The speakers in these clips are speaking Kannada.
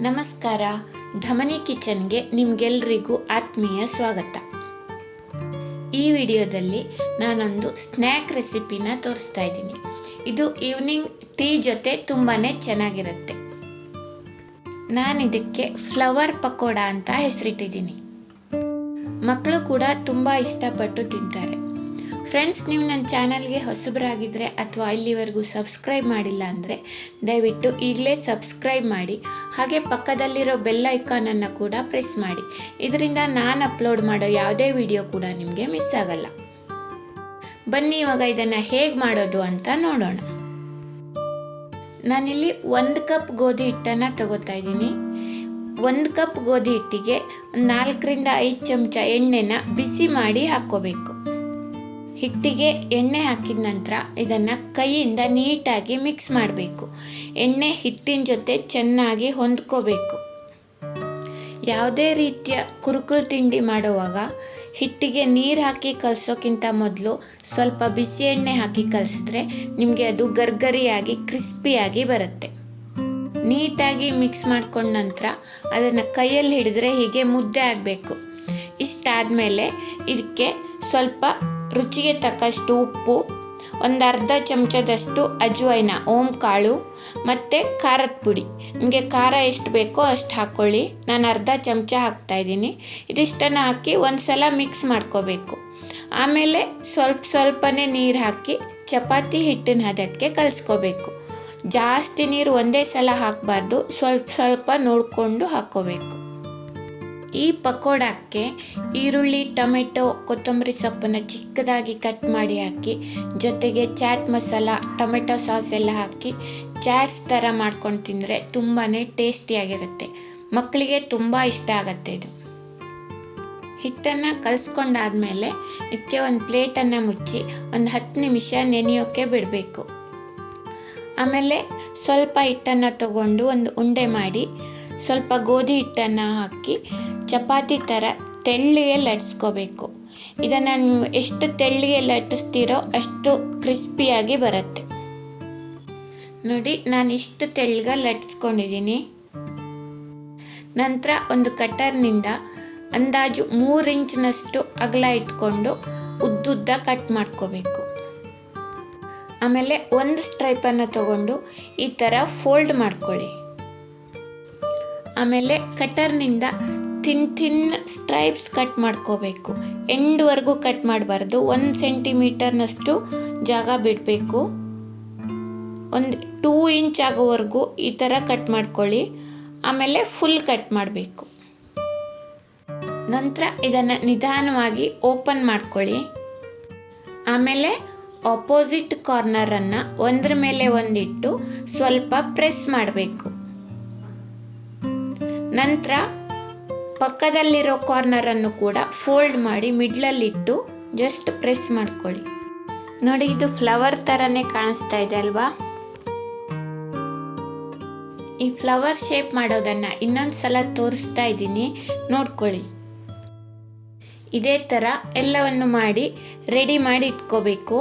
ನಮಸ್ಕಾರ. ಧಮನಿ ಕಿಚನ್ಗೆ ನಿಮಗೆಲ್ಲರಿಗೂ ಆತ್ಮೀಯ ಸ್ವಾಗತ. ಈ ವಿಡಿಯೋದಲ್ಲಿ ನಾನೊಂದು ಸ್ನ್ಯಾಕ್ ರೆಸಿಪಿನ ತೋರಿಸ್ತಾ ಇದ್ದೀನಿ. ಇದು ಈವ್ನಿಂಗ್ ಟೀ ಜೊತೆ ತುಂಬಾ ಚೆನ್ನಾಗಿರುತ್ತೆ. ನಾನಿದಕ್ಕೆ ಫ್ಲವರ್ ಪಕೋಡ ಅಂತ ಹೆಸರಿಟ್ಟಿದ್ದೀನಿ. ಮಕ್ಕಳು ಕೂಡ ತುಂಬ ಇಷ್ಟಪಟ್ಟು ತಿಂತಾರೆ. ಫ್ರೆಂಡ್ಸ್, ನೀವು ನನ್ನ ಚಾನಲ್ಗೆ ಹೊಸಬರಾಗಿದ್ದರೆ ಅಥವಾ ಇಲ್ಲಿವರೆಗೂ ಸಬ್ಸ್ಕ್ರೈಬ್ ಮಾಡಿಲ್ಲ ಅಂದರೆ ದಯವಿಟ್ಟು ಈಗಲೇ ಸಬ್ಸ್ಕ್ರೈಬ್ ಮಾಡಿ, ಹಾಗೆ ಪಕ್ಕದಲ್ಲಿರೋ ಬೆಲ್ ಐಕಾನನ್ನು ಕೂಡ ಪ್ರೆಸ್ ಮಾಡಿ. ಇದರಿಂದ ನಾನು ಅಪ್ಲೋಡ್ ಮಾಡೋ ಯಾವುದೇ ವಿಡಿಯೋ ಕೂಡ ನಿಮಗೆ ಮಿಸ್ ಆಗಲ್ಲ. ಬನ್ನಿ ಇವಾಗ ಇದನ್ನು ಹೇಗೆ ಮಾಡೋದು ಅಂತ ನೋಡೋಣ. ನಾನಿಲ್ಲಿ 1 ಕಪ್ ಗೋಧಿ ಹಿಟ್ಟನ್ನು ತಗೋತಾ ಇದ್ದೀನಿ. 1 ಕಪ್ ಗೋಧಿ ಹಿಟ್ಟಿಗೆ 4 ರಿಂದ 5 ಚಮಚ ಎಣ್ಣೆನ ಬಿಸಿ ಮಾಡಿ ಹಾಕ್ಕೋಬೇಕು. ಹಿಟ್ಟಿಗೆ ಎಣ್ಣೆ ಹಾಕಿದ ನಂತರ ಇದನ್ನು ಕೈಯಿಂದ ನೀಟಾಗಿ ಮಿಕ್ಸ್ ಮಾಡಬೇಕು. ಎಣ್ಣೆ ಹಿಟ್ಟಿನ ಜೊತೆ ಚೆನ್ನಾಗಿ ಹೊಂದ್ಕೋಬೇಕು. ಯಾವುದೇ ರೀತಿಯ ಕುರುಕುಲು ತಿಂಡಿ ಮಾಡುವಾಗ ಹಿಟ್ಟಿಗೆ ನೀರು ಹಾಕಿ ಕಲಸೋಕ್ಕಿಂತ ಮೊದಲು ಸ್ವಲ್ಪ ಬಿಸಿ ಎಣ್ಣೆ ಹಾಕಿ ಕಲಸಿದ್ರೆ ನಿಮಗೆ ಅದು ಗರ್ಗರಿಯಾಗಿ ಕ್ರಿಸ್ಪಿಯಾಗಿ ಬರುತ್ತೆ. ನೀಟಾಗಿ ಮಿಕ್ಸ್ ಮಾಡ್ಕೊಂಡ ನಂತರ ಅದನ್ನು ಕೈಯಲ್ಲಿ ಹಿಡಿದ್ರೆ ಹೀಗೆ ಮುದ್ದೆ ಆಗಬೇಕು. ಇಷ್ಟಾದಮೇಲೆ ಇದಕ್ಕೆ ಸ್ವಲ್ಪ ರುಚಿಗೆ ತಕ್ಕಷ್ಟು ಉಪ್ಪು, ಒಂದು ಅರ್ಧ ಚಮಚದಷ್ಟು ಅಜ್ವೈನ ಓಂ ಕಾಳು ಮತ್ತು ಖಾರದ ಪುಡಿ. ನಿಮಗೆ ಖಾರ ಎಷ್ಟು ಬೇಕೋ ಅಷ್ಟು ಹಾಕ್ಕೊಳ್ಳಿ. ನಾನು ಅರ್ಧ ಚಮಚ ಹಾಕ್ತಾಯಿದ್ದೀನಿ. ಇದಿಷ್ಟನ್ನು ಹಾಕಿ ಒಂದು ಸಲ ಮಿಕ್ಸ್ ಮಾಡ್ಕೋಬೇಕು. ಆಮೇಲೆ ಸ್ವಲ್ಪನೇ ನೀರು ಹಾಕಿ ಚಪಾತಿ ಹಿಟ್ಟಿನ ಹದಕ್ಕೆ ಕಲಿಸ್ಕೋಬೇಕು. ಜಾಸ್ತಿ ನೀರು ಒಂದೇ ಸಲ ಹಾಕಬಾರ್ದು, ಸ್ವಲ್ಪ ನೋಡಿಕೊಂಡು ಹಾಕ್ಕೋಬೇಕು. ಈ ಪಕೋಡಕ್ಕೆ ಈರುಳ್ಳಿ, ಟೊಮೆಟೊ, ಕೊತ್ತಂಬರಿ ಸೊಪ್ಪನ್ನು ಚಿಕ್ಕದಾಗಿ ಕಟ್ ಮಾಡಿ ಹಾಕಿ, ಜೊತೆಗೆ ಚಾಟ್ ಮಸಾಲ, ಟೊಮೆಟೊ ಸಾಸ್ ಎಲ್ಲ ಹಾಕಿ ಚಾಟ್ಸ್ ಥರ ಮಾಡ್ಕೊಂಡು ತಿಂದರೆ ತುಂಬಾ ಟೇಸ್ಟಿಯಾಗಿರುತ್ತೆ. ಮಕ್ಕಳಿಗೆ ತುಂಬ ಇಷ್ಟ ಆಗುತ್ತೆ ಇದು. ಹಿಟ್ಟನ್ನು ಕಲಿಸ್ಕೊಂಡಾದ್ಮೇಲೆ ಇದಕ್ಕೆ ಒಂದು ಪ್ಲೇಟನ್ನು ಮುಚ್ಚಿ ಒಂದು 10 ನಿಮಿಷ ನೆನೆಯೋಕ್ಕೆ ಬಿಡಬೇಕು. ಆಮೇಲೆ ಸ್ವಲ್ಪ ಹಿಟ್ಟನ್ನು ತಗೊಂಡು ಒಂದು ಉಂಡೆ ಮಾಡಿ ಸ್ವಲ್ಪ ಗೋಧಿ ಹಿಟ್ಟನ್ನು ಹಾಕಿ ಚಪಾತಿ ಥರ ತೆಳ್ಳಗೆ ಲಟ್ಸ್ಕೋಬೇಕು. ಇದನ್ನು ನೀವು ಎಷ್ಟು ತೆಳ್ಳಗೆ ಲಟ್ಟಿಸ್ತೀರೋ ಅಷ್ಟು ಕ್ರಿಸ್ಪಿಯಾಗಿ ಬರುತ್ತೆ. ನೋಡಿ, ನಾನು ಇಷ್ಟು ತೆಳ್ಳಗೆ ಲಟ್ಟಿಸ್ಕೊಂಡಿದ್ದೀನಿ. ನಂತರ ಒಂದು ಕಟರ್ನಿಂದ ಅಂದಾಜು 3 ಇಂಚಿನಷ್ಟು ಅಗಲ ಇಟ್ಕೊಂಡು ಉದ್ದುದ್ದ ಕಟ್ ಮಾಡ್ಕೋಬೇಕು. ಆಮೇಲೆ ಒಂದು ಸ್ಟ್ರೈಪನ್ನು ತಗೊಂಡು ಈ ಥರ ಫೋಲ್ಡ್ ಮಾಡ್ಕೊಳ್ಳಿ. ಆಮೇಲೆ ಕಟರ್ನಿಂದ ಥಿನ್ ಸ್ಟ್ರೈಪ್ಸ್ ಕಟ್ ಮಾಡ್ಕೋಬೇಕು. ಎಂಡ್ವರೆಗೂ ಕಟ್ ಮಾಡಬಾರ್ದು. 1 ಸೆಂಟಿಮೀಟರ್ನಷ್ಟು ಜಾಗ ಬಿಡಬೇಕು. ಒಂದು 2 ಇಂಚ್ ಆಗೋವರೆಗೂ ಈ ಥರ ಕಟ್ ಮಾಡ್ಕೊಳ್ಳಿ. ಆಮೇಲೆ ಫುಲ್ ಕಟ್ ಮಾಡಬೇಕು. ನಂತರ ಇದನ್ನು ನಿಧಾನವಾಗಿ ಓಪನ್ ಮಾಡ್ಕೊಳ್ಳಿ. ಆಮೇಲೆ ಆಪೋಸಿಟ್ ಕಾರ್ನರನ್ನು ಒಂದ್ರ ಮೇಲೆ ಒಂದಿಟ್ಟು ಸ್ವಲ್ಪ ಪ್ರೆಸ್ ಮಾಡಬೇಕು. ನಂತರ ಪಕ್ಕದಲ್ಲಿರೋ ಕಾರ್ನರನ್ನು ಕೂಡ ಫೋಲ್ಡ್ ಮಾಡಿ ಮಿಡ್ಲಲ್ಲಿಟ್ಟು ಜಸ್ಟ್ ಪ್ರೆಸ್ ಮಾಡ್ಕೊಳ್ಳಿ. ನೋಡಿ, ಇದು ಫ್ಲವರ್ ಥರನೇ ಕಾಣಿಸ್ತಾ ಇದೆ ಅಲ್ವಾ? ಈ ಫ್ಲವರ್ ಶೇಪ್ ಮಾಡೋದನ್ನು ಇನ್ನೊಂದು ಸಲ ತೋರಿಸ್ತಾ ಇದ್ದೀನಿ, ನೋಡ್ಕೊಳ್ಳಿ. ಇದೇ ಥರ ಎಲ್ಲವನ್ನು ಮಾಡಿ ರೆಡಿ ಮಾಡಿ ಇಟ್ಕೋಬೇಕು.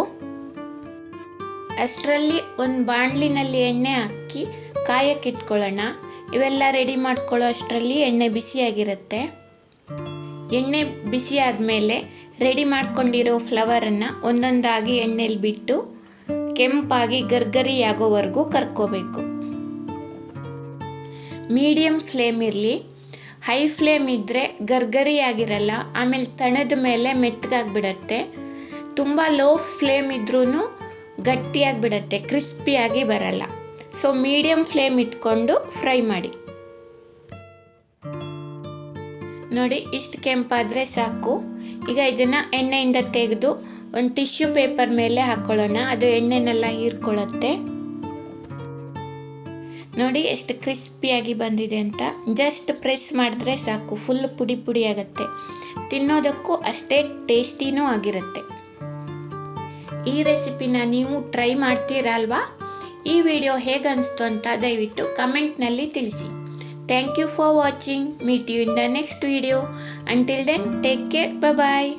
ಅಷ್ಟರಲ್ಲಿ ಒಂದು ಬಾಣಲಿನಲ್ಲಿ ಎಣ್ಣೆ ಹಾಕಿ ಕಾಯಕ್ಕೆ ಇಟ್ಕೊಳ್ಳೋಣ. ಇವೆಲ್ಲ ರೆಡಿ ಮಾಡ್ಕೊಳ್ಳೋ ಅಷ್ಟರಲ್ಲಿ ಎಣ್ಣೆ ಬಿಸಿಯಾಗಿರುತ್ತೆ. ಎಣ್ಣೆ ಬಿಸಿ ಆದಮೇಲೆ ರೆಡಿ ಮಾಡ್ಕೊಂಡಿರೋ ಫ್ಲವರನ್ನು ಒಂದೊಂದಾಗಿ ಎಣ್ಣೆಲಿ ಬಿಟ್ಟು ಕೆಂಪಾಗಿ ಗರ್ಗರಿ ಆಗೋವರೆಗೂ ಕರ್ಕೋಬೇಕು. ಮೀಡಿಯಮ್ ಫ್ಲೇಮ್ ಇರಲಿ. ಹೈ ಫ್ಲೇಮ್ ಇದ್ದರೆ ಗರ್ಗರಿ ಆಗಿರಲ್ಲ, ಆಮೇಲೆ ತಣದ ಮೇಲೆ ಮೆತ್ತಗಾಗಿಬಿಡತ್ತೆ. ತುಂಬ ಲೋ ಫ್ಲೇಮ್ ಇದ್ರೂ ಗಟ್ಟಿಯಾಗಿಬಿಡತ್ತೆ, ಕ್ರಿಸ್ಪಿಯಾಗಿ ಬರಲ್ಲ. ಸೊ ಮೀಡಿಯಮ್ ಫ್ಲೇಮ್ ಇಟ್ಕೊಂಡು ಫ್ರೈ ಮಾಡಿ. ನೋಡಿ, ಇಷ್ಟು ಕೆಂಪಾದರೆ ಸಾಕು. ಈಗ ಇದನ್ನು ಎಣ್ಣೆಯಿಂದ ತೆಗೆದು ಒಂದು ಟಿಶ್ಯೂ ಪೇಪರ್ ಮೇಲೆ ಹಾಕ್ಕೊಳ್ಳೋಣ. ಅದು ಎಣ್ಣೆನೆಲ್ಲ ಹೀರ್ಕೊಳ್ಳುತ್ತೆ. ನೋಡಿ ಎಷ್ಟು ಕ್ರಿಸ್ಪಿಯಾಗಿ ಬಂದಿದೆ ಅಂತ. ಜಸ್ಟ್ ಪ್ರೆಸ್ ಮಾಡಿದ್ರೆ ಸಾಕು, ಫುಲ್ ಪುಡಿ ಪುಡಿ ಆಗುತ್ತೆ. ತಿನ್ನೋದಕ್ಕೂ ಅಷ್ಟೇ ಟೇಸ್ಟಿನೂ ಆಗಿರುತ್ತೆ. ಈ ರೆಸಿಪಿನ ನೀವು ಟ್ರೈ ಮಾಡ್ತೀರಾ ಅಲ್ವಾ? ಈ ವಿಡಿಯೋ ಹೇಗೆ ಅನಿಸ್ತು ಅಂತ ದಯವಿಟ್ಟು ಕಮೆಂಟ್ನಲ್ಲಿ ತಿಳಿಸಿ. Thank you for watching. Meet you in the next video. Until then, take care. Bye.